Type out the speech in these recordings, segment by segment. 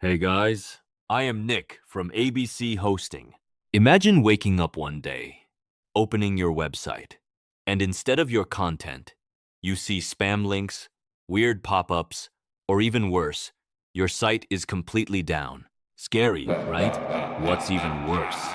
Hey guys, I am Nick from ABC Hosting. Imagine waking up one day, opening your website, and instead of your content, you see spam links, weird pop-ups, or even worse, your site is completely down. Scary, right? What's even worse?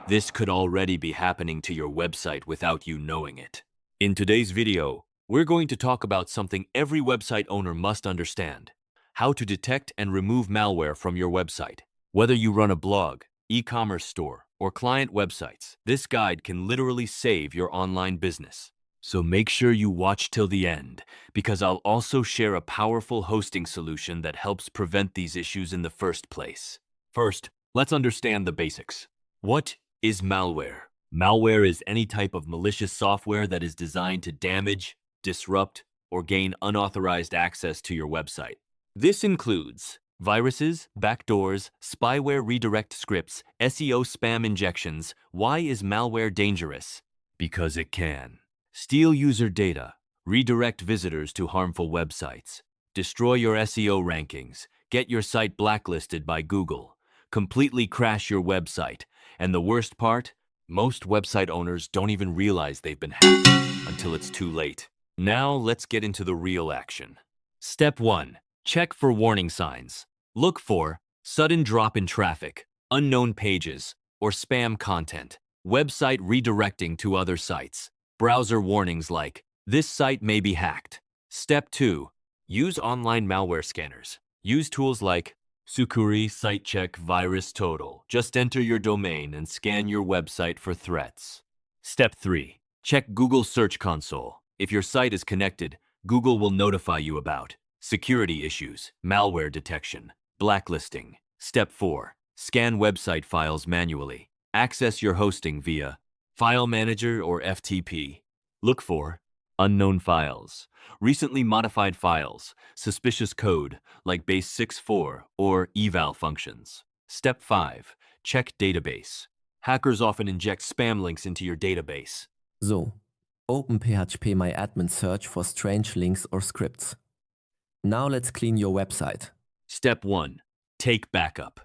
This could already be happening to your website without you knowing it. In today's video, we're going to talk about something every website owner must understand: how to detect and remove malware from your website. Whether you run a blog, e-commerce store, or client websites, this guide can literally save your online business. So make sure you watch till the end, because I'll also share a powerful hosting solution that helps prevent these issues in the first place. First, let's understand the basics. What is malware? Malware is any type of malicious software that is designed to damage, disrupt, or gain unauthorized access to your website. This includes viruses, backdoors, spyware redirect scripts, SEO spam injections. Why is malware dangerous? Because it can steal user data, redirect visitors to harmful websites, destroy your SEO rankings, get your site blacklisted by Google, completely crash your website, and the worst part, most website owners don't even realize they've been hacked until it's too late. Now let's get into the real action. Step 1. Check for warning signs. Look for sudden drop in traffic, unknown pages, or spam content, website redirecting to other sites, browser warnings like, "This site may be hacked." Step 2. Use online malware scanners. Use tools like Sucuri, SiteCheck, VirusTotal. Just enter your domain and scan your website for threats. Step 3. Check Google Search Console. If your site is connected, Google will notify you about security issues, malware detection, blacklisting. Step 4. Scan website files manually. Access your hosting via File Manager or FTP. Look for unknown files, recently modified files, suspicious code like base64 or eval functions. Step 5. Check database. Hackers often inject spam links into your database. So, open phpMyAdmin search for strange links or scripts. Now let's clean your website. Step 1. Take backup.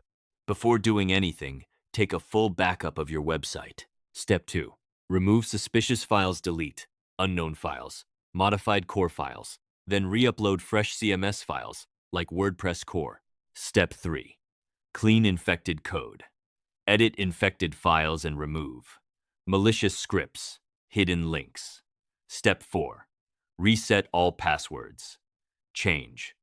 Before doing anything, take a full backup of your website. Step 2. Remove suspicious files, delete unknown files, modified core files, then re-upload fresh CMS files like WordPress core. Step 3. Clean infected code. Edit infected files and remove malicious scripts, hidden links. Step 4. Reset all passwords. Change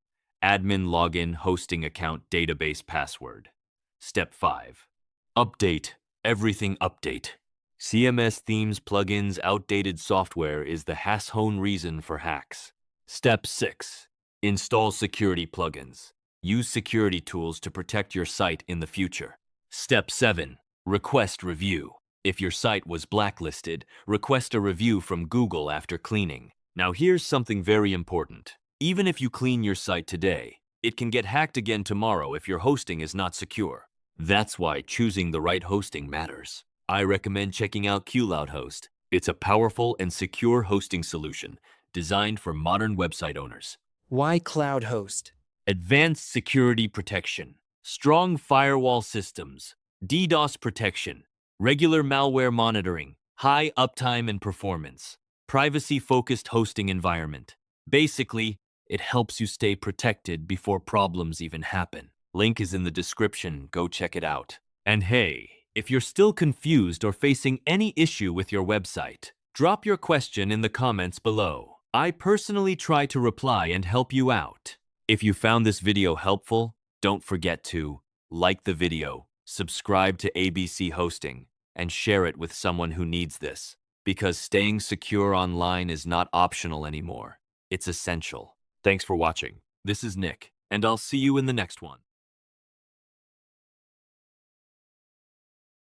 admin login hosting account database password. Step 5. Update everything. Update CMS themes, plugins, outdated software is the hash-hone reason for hacks. Step 6. Install security plugins. Use security tools to protect your site in the future. Step 7. Request review. If your site was blacklisted, request a review from Google after cleaning. Now here's something very important. Even if you clean your site today, it can get hacked again tomorrow if your hosting is not secure. That's why choosing the right hosting matters. I recommend checking out QloudHost. It's a powerful and secure hosting solution designed for modern website owners. Why QloudHost? Advanced security protection, strong firewall systems, DDoS protection, regular malware monitoring, high uptime and performance, privacy-focused hosting environment. Basically, it helps you stay protected before problems even happen. Link is in the description, go check it out. And hey, if you're still confused or facing any issue with your website, drop your question in the comments below. I personally try to reply and help you out. If you found this video helpful, don't forget to like the video, subscribe to ABC Hosting, and share it with someone who needs this. Because staying secure online is not optional anymore. It's essential. Thanks for watching. This is Nick, and I'll see you in the next one.